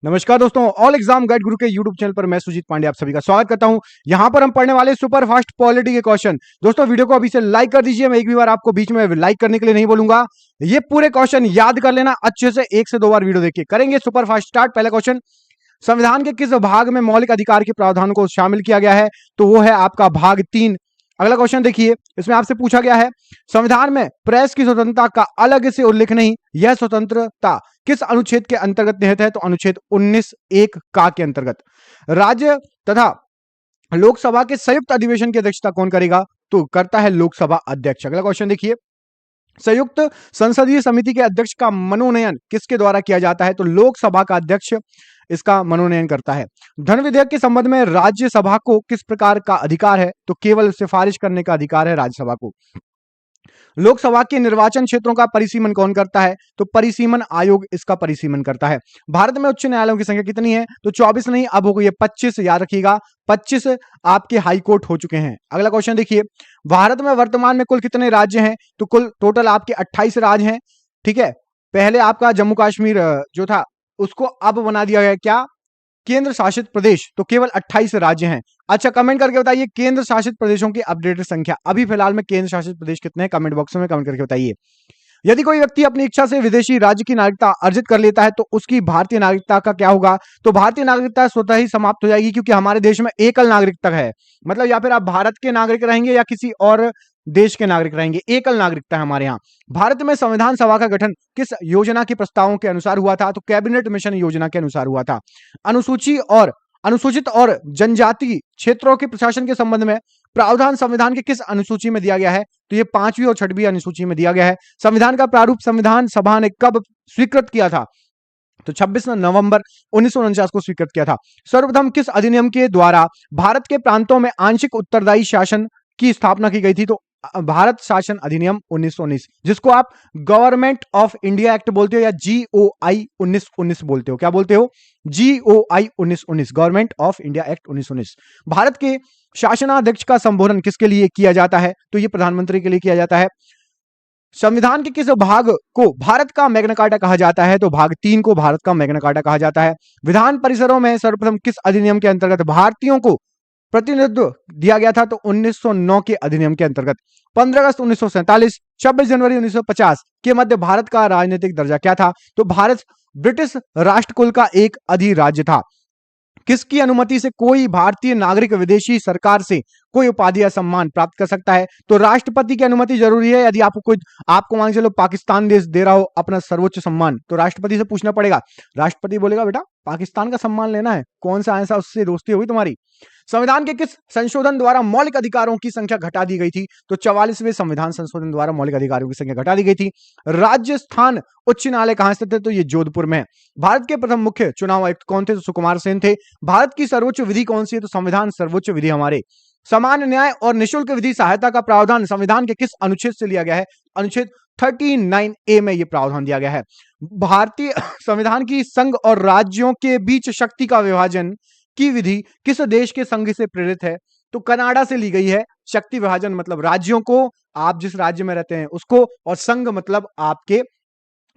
नमस्कार दोस्तों, all exam guide गुरु के यूट्यूब चैनल पर मैं सुजीत पांडे आप सभी का स्वागत करता हूं। यहां पर हम पढ़ने वाले सुपर फास्ट पॉलिटी के क्वेश्चन। दोस्तों वीडियो को अभी से लाइक कर दीजिए। मैं एक भी बार आपको बीच में लाइक करने के लिए नहीं बोलूंगा। ये पूरे क्वेश्चन याद कर लेना अच्छे से, 1 से 2 बार वीडियो देखिए। करेंगे सुपर फास्ट स्टार्ट। पहला क्वेश्चन, संविधान के किस भाग में मौलिक अधिकार के प्रावधान को शामिल किया गया है? तो वो है आपका भाग 3। अगला क्वेश्चन देखिए, इसमें आपसे पूछा गया है संविधान में प्रेस की स्वतंत्रता का अलग से उल्लेख नहीं, यह स्वतंत्रता किस अनुच्छेद के अंतर्गत निहित है? तो अनुच्छेद 19(1) का के अंतर्गत। राज्य तथा लोकसभा के संयुक्त अधिवेशन की अध्यक्षता कौन करेगा? तो करता है लोकसभा अध्यक्ष। अगला क्वेश्चन देखिए, संयुक्त संसदीय समिति के अध्यक्ष का मनोनयन किसके द्वारा किया जाता है? तो लोकसभा का अध्यक्ष इसका मनोनयन करता है। धन विधेयक के संबंध में राज्यसभा को किस प्रकार का अधिकार है? तो केवल सिफारिश करने का अधिकार है राज्यसभा को। लोकसभा के निर्वाचन क्षेत्रों का परिसीमन कौन करता है? तो परिसीमन आयोग इसका परिसीमन करता है। भारत में उच्च न्यायालयों की संख्या कितनी है? तो 24 नहीं, अब हो गई है 25। याद रखिएगा, 25 आपके हाई कोर्ट हो चुके हैं। अगला क्वेश्चन देखिए, भारत में वर्तमान में कुल कितने राज्य हैं? तो कुल टोटल आपके 28 राज्य हैं। ठीक है, पहले आपका जम्मू कश्मीर जो था उसको अब बना दिया गया क्या? केंद्र शासित प्रदेश। तो केवल 28 राज्य हैं। अच्छा, कमेंट करके बताइए केंद्र शासित प्रदेशों की अपडेटेड संख्या अभी फिलहाल में केंद्र शासित प्रदेश कितने हैं? कमेंट बॉक्स में कमेंट करके बताइए। यदि कोई व्यक्ति अपनी इच्छा से विदेशी राज्य की नागरिकता अर्जित कर लेता है तो उसकी भारतीय नागरिकता का क्या होगा? तो भारतीय नागरिकता स्वतः ही समाप्त हो जाएगी, क्योंकि हमारे देश में एकल नागरिकता है। मतलब या फिर आप भारत के नागरिक रहेंगे या किसी और देश के नागरिक रहेंगे, एकल नागरिकता है हमारे यहाँ। भारत में संविधान सभा का गठन किस योजना के प्रस्तावों के अनुसार हुआ था? तो कैबिनेट मिशन योजना के अनुसार हुआ था। अनुसूचित और जनजाति क्षेत्रों के प्रशासन के संबंध में प्रावधान संविधान के किस अनुसूची में दिया गया है? तो ये 5वीं और 6वीं अनुसूची में दिया गया है। संविधान का प्रारूप संविधान सभा ने कब स्वीकृत किया था? तो 26 नवंबर 1949 को स्वीकृत किया था। सर्वप्रथम किस अधिनियम के द्वारा भारत के प्रांतों में आंशिक उत्तरदायी शासन की स्थापना की गई थी? तो भारत शासन अधिनियम 1919, जिसको आप गवर्नमेंट ऑफ इंडिया एक्ट बोलते हो या GOI 1919 बोलते हो। क्या बोलते हो? GOI 1919, government of India act 1919। Bharat के शासनाध्यक्ष का संबोधन किसके लिए किया जाता है? तो ये प्रधानमंत्री के लिए किया जाता है। संविधान के किस भाग को भारत का मैग्ना कार्टा कहा जाता है? तो भाग 3 को भारत का मैग्ना कार्टा कहा जाता है। विधान परिसरों में सर्वप्रथम किस अधिनियम के अंतर्गत भारतीयों को प्रतिनिधित्व दिया गया था? तो 1909 के अधिनियम के अंतर्गत। 15 अगस्त 1947, 26 जनवरी 1950 के मध्य भारत का राजनीतिक दर्जा क्या था? तो भारत ब्रिटिश राष्ट्रकुल का एक अधिराज्य था। किसकी अनुमति से कोई भारतीय नागरिक विदेशी सरकार से कोई उपाधि या सम्मान प्राप्त कर सकता है? तो राष्ट्रपति की अनुमति जरूरी है। यदि आपको मान के चलो पाकिस्तान देश दे रहा हो अपना सर्वोच्च सम्मान, तो राष्ट्रपति से पूछना पड़ेगा। राष्ट्रपति बोलेगा बेटा पाकिस्तान का सम्मान लेना है, कौन सा ऐसा उससे दोस्ती होगी तुम्हारी? संविधान के किस संशोधन द्वारा मौलिक अधिकारों की संख्या घटा दी गई थी? तो 44वें संविधान संशोधन द्वारा मौलिक अधिकारों की संख्या घटा दी गई थी। राजस्थान उच्च न्यायालय कहां स्थित है? तो ये जोधपुर में है। भारत के प्रथम मुख्य चुनाव आयुक्त कौन थे? तो सुकुमार सेन थे। भारत की सर्वोच्च विधि कौन सी है? तो संविधान सर्वोच्च विधि हमारे। समान न्याय और निःशुल्क विधि सहायता का प्रावधान संविधान के किस अनुच्छेद से लिया गया है? अनुच्छेद 39A में यह प्रावधान दिया गया है। भारतीय संविधान की संघ और राज्यों के बीच शक्ति का विभाजन की विधि किस देश के संघ से प्रेरित है? तो कनाडा से ली गई है। शक्ति विभाजन मतलब राज्यों को, आप जिस राज्य में रहते हैं उसको, और संघ मतलब आपके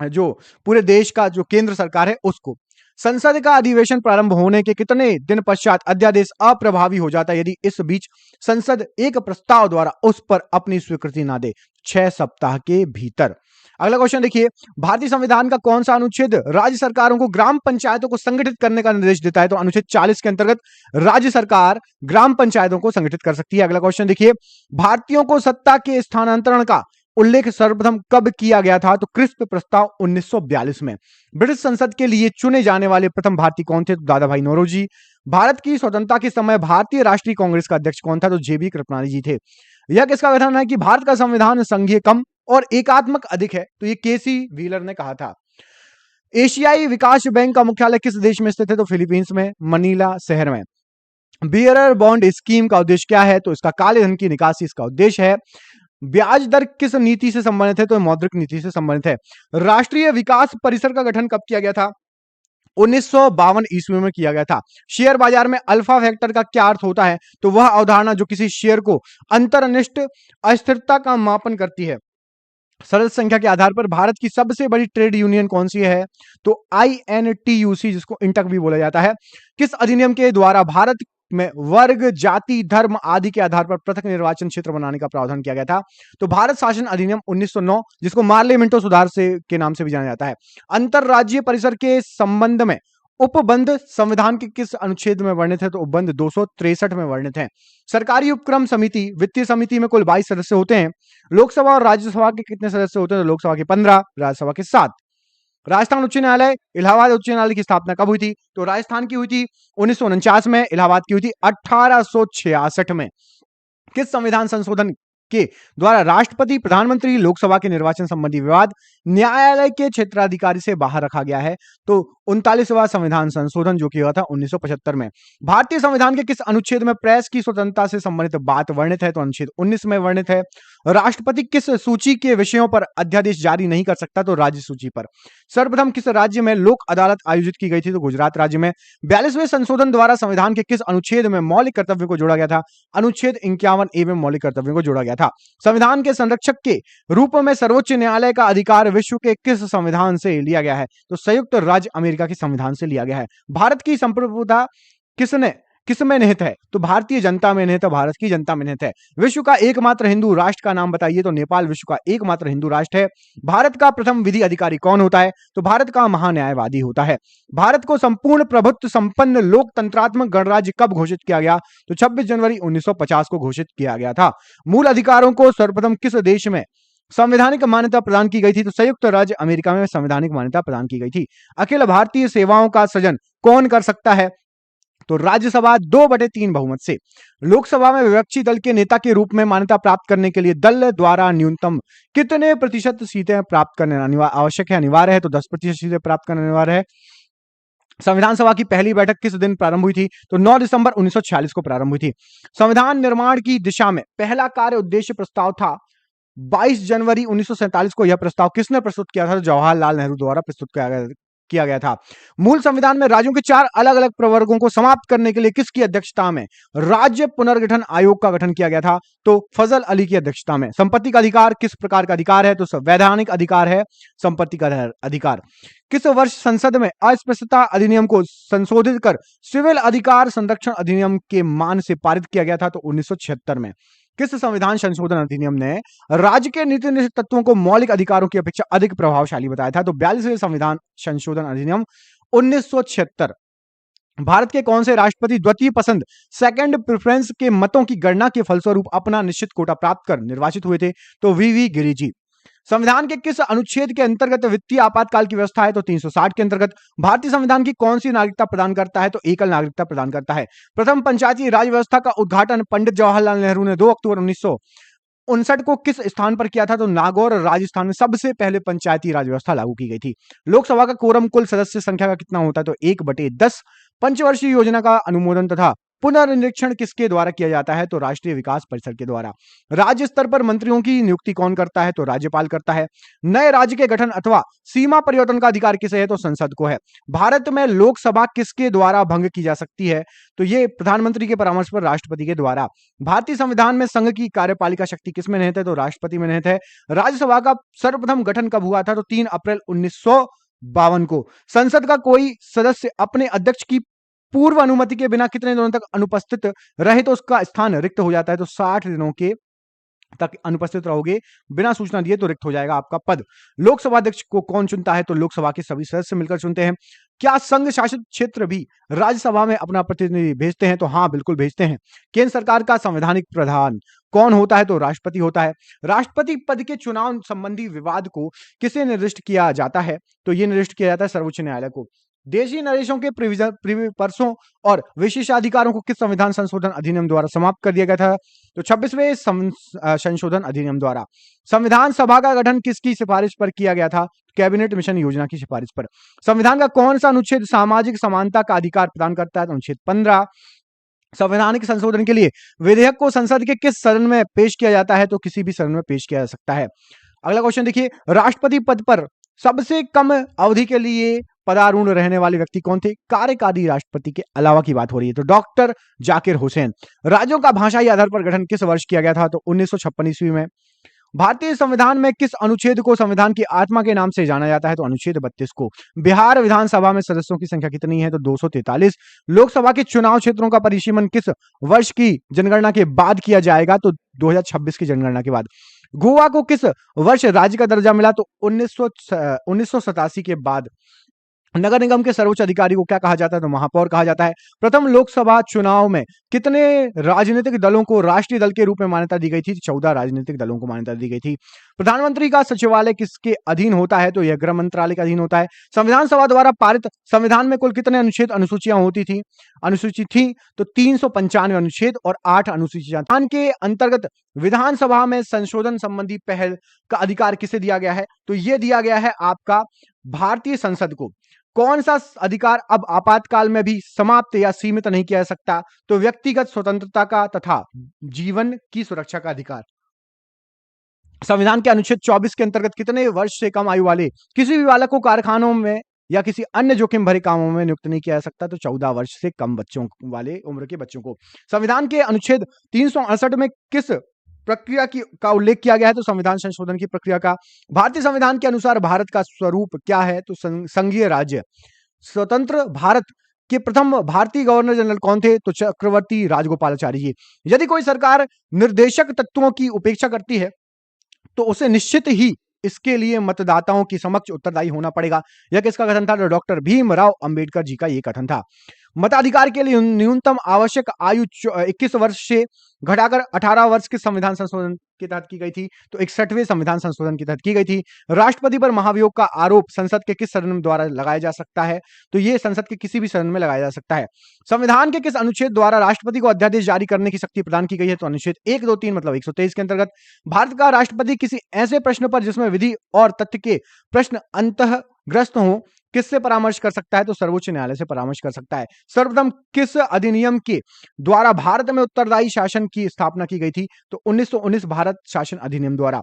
जो पूरे देश का जो केंद्र सरकार है उसको। संसद का अधिवेशन प्रारंभ होने के कितने दिन पश्चात अध्यादेश अप्रभावी हो जाता है यदि इस बीच संसद एक प्रस्ताव द्वारा उस पर अपनी स्वीकृति ना दे? 6 सप्ताह के भीतर। अगला क्वेश्चन देखिए, भारतीय संविधान का कौन सा अनुच्छेद राज्य सरकारों को ग्राम पंचायतों को संगठित करने का निर्देश देता है? तो अनुच्छेद 40 के अंतर्गत राज्य सरकार ग्राम पंचायतों को संगठित कर सकती है। अगला क्वेश्चन देखिए, भारतीयों को सत्ता के स्थानांतरण का उल्लेख सर्वप्रथम कब किया गया था? तो क्रिस्प प्रस्ताव 1942 में। ब्रिटिश संसद के लिए चुने जाने वाले प्रथम भारतीय कौन थे? तो दादा भाई नौरोजी। भारत की स्वतंत्रता के समय भारतीय राष्ट्रीय कांग्रेस का अध्यक्ष कौन था? तो JB कृपलानी जी थे। यह किसका कथन है कि भारत का संविधान संघीय कम और एकात्मक अधिक है? तो ये KC व्हीलर ने कहा था। एशियाई विकास बैंक का मुख्यालय किस देश में स्थित है? तो फिलीपींस में, मनीला शहर में। बियरर बॉन्ड स्कीम का उद्देश्य क्या है? तो इसका काले धन की निकासी इसका उद्देश्य है। ब्याज दर किस नीति से संबंधित है? तो मौद्रिक नीति से संबंधित है। राष्ट्रीय विकास परिषद का गठन कब किया गया था? 1952 ईस्वी में किया गया था। शेयर बाजार में अल्फा फैक्टर का क्या अर्थ होता है? तो वह अवधारणा जो किसी शेयर को अंतर्निष्ठ अस्थिरता का मापन करती है। सदस्य संख्या के आधार पर भारत की सबसे बड़ी ट्रेड यूनियन कौन सी है? तो INTUC, जिसको इंटक भी बोला जाता है। किस अधिनियम के द्वारा भारत में वर्ग, जाति, धर्म आदि के आधार पर पृथक निर्वाचन क्षेत्र बनाने का प्रावधान किया गया था? तो भारत शासन अधिनियम 1909, जिसको मार्ले मिंटो सुधार से के नाम से भी जाना जाता है। अंतरराज्यीय परिसर के संबंध में उपबंध संविधान के किस अनुच्छेद में वर्णित है? तो उपबंध 263 में वर्णित है। सरकारी उपक्रम समिति, वित्तीय समिति में कुल 22 सदस्य होते हैं। लोकसभा और राज्यसभा के कितने सदस्य होते हैं? तो लोकसभा के 15, राज्यसभा के 7। राजस्थान उच्च न्यायालय, इलाहाबाद उच्च न्यायालय की स्थापना कब हुई थी? तो राजस्थान की हुई थी 1949 में, इलाहाबाद की हुई थी 1866 में। किस संविधान संशोधन के द्वारा राष्ट्रपति, प्रधानमंत्री, लोकसभा के निर्वाचन संबंधी विवाद न्यायालय के क्षेत्राधिकारी से बाहर रखा गया है? तो 39वां संविधान संशोधन, जो कि हुआ था 1975 में। भारतीय संविधान के किस अनुच्छेद में प्रेस की स्वतंत्रता से संबंधित बात वर्णित है? तो अनुच्छेद 19 में वर्णित है। राष्ट्रपति किस सूची के विषयों पर अध्यादेश जारी नहीं कर सकता? तो राज्य सूची पर। सर्वप्रथम किस राज्य में लोक अदालत आयोजित की गई थी? तो गुजरात राज्य में। 42वें संशोधन द्वारा संविधान के किस अनुच्छेद में मौलिक कर्तव्यों को जोड़ा गया था? अनुच्छेद 51A में मौलिक कर्तव्यों को जोड़ा गया था। संविधान के संरक्षक के रूप में सर्वोच्च न्यायालय का अधिकार विश्व के किस संविधान से लिया गया है? तो संयुक्त राज्य अमेरिका के संविधान से लिया गया है। भारत की संप्रभुता किसमें निहित है? तो भारतीय जनता में निहित है, भारत की जनता में निहित है। विश्व का एकमात्र हिंदू राष्ट्र का नाम बताइए? तो नेपाल विश्व का एकमात्र हिंदू राष्ट्र है। भारत का प्रथम विधि अधिकारी कौन होता है? तो भारत का महान्यायवादी होता है। भारत को संपूर्ण प्रभुत्व संपन्न लोकतंत्रात्मक गणराज्य कब घोषित किया गया? तो 26 जनवरी 1950 को घोषित किया गया था। मूल अधिकारों को सर्वप्रथम किस देश में संवैधानिक मान्यता प्रदान की गई थी? तो संयुक्त राज्य अमेरिका में संवैधानिक मान्यता प्रदान की गई थी। अखिल भारतीय सेवाओं का सृजन कौन कर सकता है? तो राज्यसभा 2/3 बहुमत से। लोकसभा में विपक्षी दल के नेता के रूप में मान्यता प्राप्त करने के लिए दल द्वारा न्यूनतम कितने प्रतिशत सीटें प्राप्त करना आवश्यक है, अनिवार्य है? तो 10% सीटें प्राप्त करना अनिवार्य है। संविधान सभा की पहली बैठक किस दिन प्रारंभ हुई थी? तो 9 दिसंबर 1946 को प्रारंभ हुई थी। संविधान निर्माण की दिशा में पहला कार्य उद्देश्य प्रस्ताव था 22 जनवरी 1947 को। यह प्रस्ताव किसने प्रस्तुत किया था? तो जवाहरलाल नेहरू द्वारा प्रस्तुत किया गया था। मूल संविधान में राज्यों के 4 अलग अलग प्रवर्गों को समाप्त करने के लिए किसकी अध्यक्षता में राज्य पुनर्गठन आयोग का गठन किया गया था? तो फजल अली की अध्यक्षता में। संपत्ति का अधिकार किस प्रकार का अधिकार है? तो संवैधानिक अधिकार है संपत्ति का अधिकार। किस वर्ष संसद में अस्पृश्यता अधिनियम को संशोधित कर सिविल अधिकार संरक्षण अधिनियम के मान से पारित किया गया था? तो 1976 में। किस संविधान संशोधन अधिनियम ने राज्य के नीति निश्चित तत्वों को मौलिक अधिकारों की अपेक्षा अधिक प्रभावशाली बताया था? तो 42वें संविधान संशोधन अधिनियम 1976। भारत के कौन से राष्ट्रपति द्वितीय पसंद सेकंड प्रेफरेंस के मतों की गणना के फलस्वरूप अपना निश्चित कोटा प्राप्त कर निर्वाचित हुए थे? तो वीवी गिरि जी। संविधान के किस अनुच्छेद के अंतर्गत वित्तीय आपातकाल की व्यवस्था है? तो 360 के अंतर्गत। भारतीय संविधान की कौन सी नागरिकता प्रदान करता है? तो एकल नागरिकता प्रदान करता है। प्रथम पंचायती राज व्यवस्था का उद्घाटन पंडित जवाहरलाल नेहरू ने 2 अक्टूबर 1959 को किस स्थान पर किया था? तो नागौर राजस्थान में सबसे पहले पंचायती राज व्यवस्था लागू की गई थी। लोकसभा का कोरम कुल सदस्य संख्या का कितना होता है? तो 1/10। पंचवर्षीय योजना का अनुमोदन तथा पुनर्निरीक्षण किसके द्वारा किया जाता है? तो राष्ट्रीय विकास परिषद के द्वारा। राज्य स्तर पर मंत्रियों की नियुक्ति कौन करता है? तो राज्यपाल करता है। नए राज्य के गठन अथवा सीमा परिवर्तन का अधिकार किसे है? तो संसद को है। भारत में लोकसभा किसके द्वारा भंग की जा सकती है? तो ये प्रधानमंत्री के परामर्श पर राष्ट्रपति के द्वारा। भारतीय संविधान में संघ की कार्यपालिका शक्ति किसमें निहित है? तो राष्ट्रपति में निहित है। राज्यसभा का सर्वप्रथम गठन कब हुआ था? तो 3 अप्रैल 1952 को। संसद का कोई सदस्य अपने अध्यक्ष की पूर्व अनुमति के बिना कितने दिनों तक अनुपस्थित रहे तो उसका स्थान रिक्त हो जाता है? तो 60 दिनों के तक अनुपस्थित रहोगे, बिना सूचना दिए तो रिक्त हो जाएगा आपका पद। लोकसभा अध्यक्ष को कौन चुनता है? तो लोकसभा के सभी सदस्य मिलकर चुनते हैं। क्या संघ शासित क्षेत्र भी राज्यसभा में अपना प्रतिनिधि भेजते हैं? तो हाँ, बिल्कुल भेजते हैं। केंद्र सरकार का संवैधानिक प्रधान कौन होता है? तो राष्ट्रपति होता है। राष्ट्रपति पद के चुनाव संबंधी विवाद को किसे निर्दिष्ट किया जाता है? तो यह निर्दिष्ट किया जाता है सर्वोच्च न्यायालय को। देशी नरेशों के प्रिविपर्सों और विशेषाधिकारों को किस संविधान संशोधन अधिनियम द्वारा समाप्त कर दिया गया था? तो 26वें संशोधन अधिनियम द्वारा। संविधान सभा का गठन किसकी सिफारिश पर किया गया था? कैबिनेट मिशन योजना की सिफारिश पर। संविधान का कौन सा अनुच्छेद सामाजिक समानता का अधिकार प्रदान करता है? तो अनुच्छेद 15। संवैधानिक संशोधन के लिए विधेयक को संसद के किस सदन में पेश किया जाता है? तो किसी भी सदन में पेश किया जा सकता है। अगला क्वेश्चन देखिए, राष्ट्रपति पद पर सबसे कम अवधि के लिए पदारूढ़ रहने वाले व्यक्ति कौन थे? कार्यकारी राष्ट्रपति के अलावा की बात हो रही है, तो डॉक्टर जाकिर हुसैन। राज्यों का भाषाई आधार पर गठन किस वर्ष किया गया था? तो 1956 ईस्वी में। भारतीय संविधान में किस अनुच्छेद को संविधान की आत्मा के नाम से जाना जाता है? तो अनुच्छेद 32 को। बिहार विधानसभा में सदस्यों की संख्या कितनी है? तो 243। लोकसभा के चुनाव क्षेत्रों का परिसीमन किस वर्ष की जनगणना के बाद किया जाएगा? तो 2026 की जनगणना के बाद। गोवा को किस वर्ष राज्य का दर्जा मिला? तो 1987 के बाद। नगर निगम के सर्वोच्च अधिकारी को क्या कहा जाता है? तो महापौर कहा जाता है। प्रथम लोकसभा चुनाव में कितने राजनीतिक दलों को राष्ट्रीय दल के रूप में मान्यता दी गई थी? 14 राजनीतिक दलों को मान्यता दी गई थी। प्रधानमंत्री का सचिवालय किसके अधीन होता है? तो यह गृह मंत्रालय के अधीन होता है। संविधान सभा द्वारा पारित संविधान में कुल कितने अनुच्छेद अनुसूचियां होती थी? अनुसूची थी तो 395 अनुच्छेद और 8 अनुसूचियां। संविधान के अंतर्गत विधानसभा में संशोधन संबंधी पहल का अधिकार किसे दिया गया है? तो यह दिया गया है आपका भारतीय संसद को। कौन सा अधिकार अब आपातकाल में भी समाप्त या सीमित नहीं किया जा सकता? तो व्यक्तिगत स्वतंत्रता का तथा जीवन की सुरक्षा का अधिकार। संविधान के अनुच्छेद 24 के अंतर्गत कितने वर्ष से कम आयु वाले किसी भी बालक को कारखानों में या किसी अन्य जोखिम भरे कामों में नियुक्त नहीं किया जा सकता? तो 14 वर्ष से कम बच्चों वाले उम्र के बच्चों को। संविधान के अनुच्छेद 368 में किस प्रक्रिया का उल्लेख किया गया है? तो संविधान संशोधन की प्रक्रिया का। भारतीय संविधान के अनुसार भारत का स्वरूप क्या है? तो संघीय राज्य। स्वतंत्र भारत के प्रथम भारतीय गवर्नर जनरल कौन थे? तो चक्रवर्ती राजगोपालाचारी जी। यदि कोई सरकार निर्देशक तत्वों की उपेक्षा करती है तो उसे निश्चित ही इसके लिए मतदाताओं की समक्ष उत्तरदायी होना पड़ेगा। यह किसका कथन था? तो डॉक्टर भीमराव अंबेडकर जी का यह कथन था। मताधिकार के लिए न्यूनतम आवश्यक आयु 21 वर्ष से घटाकर 18 वर्ष के संविधान संशोधन के तहत की गई थी। तो 61वें संविधान संशोधन के तहत की गई थी। राष्ट्रपति पर महाभियोग का आरोप संसद के किस सदन द्वारा लगाया जा सकता है? तो यह संसद के किसी भी सदन में लगाया जा सकता है। संविधान के किस अनुच्छेद द्वारा राष्ट्रपति को अध्यादेश जारी करने की शक्ति प्रदान की गई है? तो अनुच्छेद 1, 2, 3 मतलब 123 के अंतर्गत। भारत का राष्ट्रपति किसी ऐसे प्रश्न पर जिसमें विधि और तथ्य के प्रश्न अंतःग्रस्त हो किससे परामर्श कर सकता है? तो सर्वोच्च न्यायालय से परामर्श कर सकता है। सर्वप्रथम किस अधिनियम के द्वारा भारत में उत्तरदायी शासन की स्थापना की गई थी? तो 1919 भारत शासन अधिनियम द्वारा।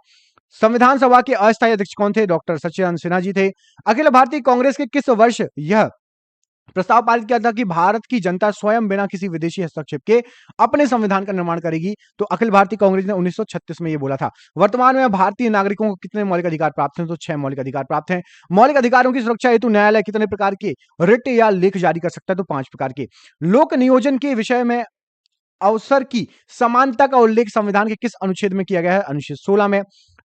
संविधान सभा के अस्थायी अध्यक्ष कौन थे? डॉक्टर सच्चिदानंद सिन्हा जी थे। अखिल भारतीय कांग्रेस के किस वर्ष यह प्रस्ताव पारित किया था कि भारत की जनता स्वयं बिना किसी विदेशी हस्तक्षेप के अपने संविधान का निर्माण करेगी? तो अखिल भारतीय कांग्रेस ने 1936 में यह बोला था। वर्तमान में भारतीय नागरिकों को कितने मौलिक अधिकार प्राप्त हैं? तो 6 मौलिक अधिकार प्राप्त हैं। मौलिक अधिकारों की सुरक्षा हेतु न्यायालय कितने प्रकार के रिट या लेख जारी कर सकता है? तो 5 प्रकार के। लोक नियोजन के विषय में अवसर की समानता का उल्लेख संविधान के किस अनुच्छेद में किया गया है? अनुच्छेद 16 में।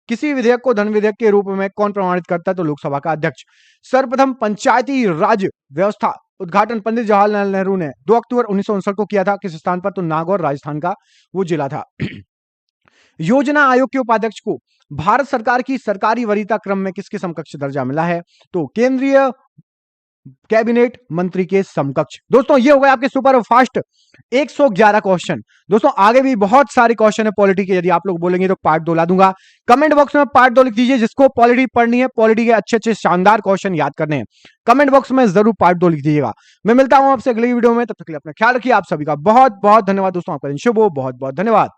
किसी विधेयक को धन विधेयक के रूप में कौन प्रमाणित करता है? तो लोकसभा का अध्यक्ष। सर्वप्रथम पंचायती राज व्यवस्था उद्घाटन पंडित जवाहरलाल नेहरू ने 2 अक्टूबर 1959 को किया था। किस स्थान पर? तो नागौर राजस्थान का वो जिला था। योजना आयोग के उपाध्यक्ष को भारत सरकार की सरकारी वरीयता क्रम में किसके समकक्ष दर्जा मिला है? तो केंद्रीय कैबिनेट मंत्री के समकक्ष। दोस्तों ये हो गए आपके सुपर फास्ट 111 क्वेश्चन। दोस्तों आगे भी बहुत सारे क्वेश्चन है पॉलिटी के, यदि आप लोग बोलेंगे तो पार्ट 2 ला दूंगा। कमेंट बॉक्स में पार्ट 2 लिख दीजिए। जिसको पॉलिटी पढ़नी है, पॉलिटी के अच्छे अच्छे शानदार क्वेश्चन याद करने हैं, कमेंट बॉक्स में जरूर पार्ट 2 लिख दीजिएगा। मैं मिलता हूं आपसे अगली वीडियो में, तब तक के लिए अपना ख्याल रखिए। आप सभी का बहुत बहुत धन्यवाद दोस्तों। आपका दिन शुभ हो। बहुत बहुत धन्यवाद।